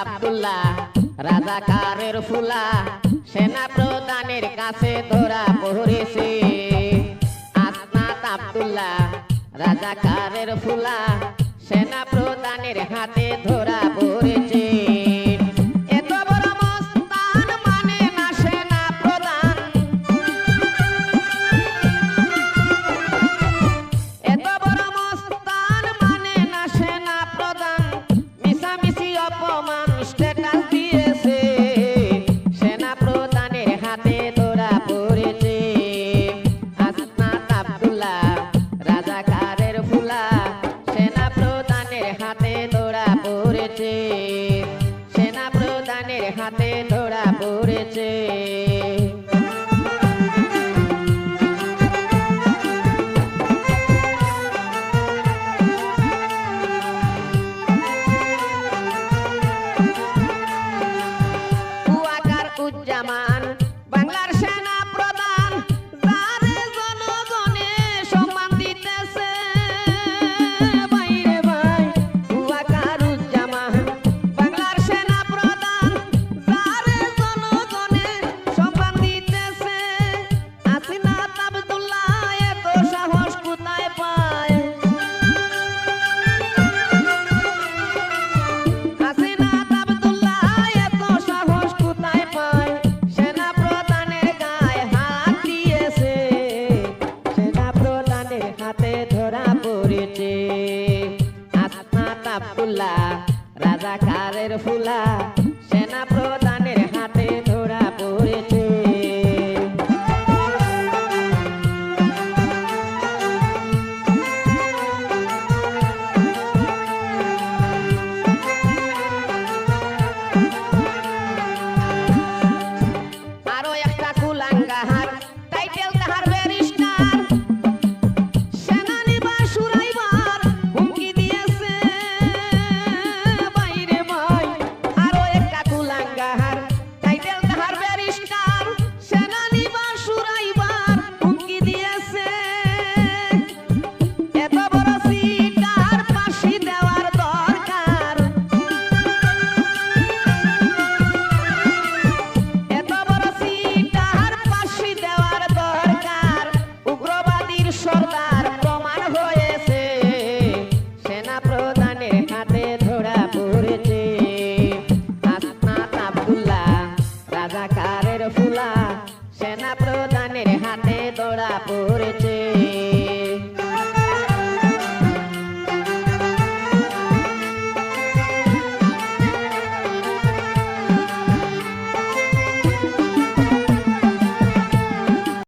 আব্দুল্লাহ রাজাকারের ফুলা সেনা প্রধানের কাছে ধরা পড়েছে। আসনাত আব্দুল্লাহ রাজাকারের ফুলা সেনা প্রধানের হাতে ধরা পড়েছে। এত বড় মস্তান মানে না সেনা প্রধান, এত বড় মস্তান মানে না সেনা প্রধান, মিশামিশি অপমান স্ট্যাটাস দিয়েছে, সেনা প্রধানের হাতে ধরা পড়েছে। আসনাত আব্দুল্লাহ রাজাকারের ফুলা সেনা প্রধানের হাতে ধরা পড়েছে, সেনা প্রধানের হাতে ধরা পড়েছে। উজ্জামান বাংলার সেনা প্রধান যারে জনগণে সম্মান দিতেছে, বাইরে ভাই ওয়াকার উজ্জামান বাংলার সেনা প্রধান যারে জনগণে সম্মান দিতেছে। আসনাত আব্দুল্লাহ এত সাহস কোথায় পায়, আসনাত আব্দুল্লাহ এত সাহস কোথায় পায়, সেনা প্রধানের গায়ে হাত দিয়েছে, সেনা প্রধানের হাতে ধরা পড়েছে। আসনাত আব্দুল্লাহ রাজাকারের ফুলা সেনা প্রধানের হাতে ধরা পড়েছে।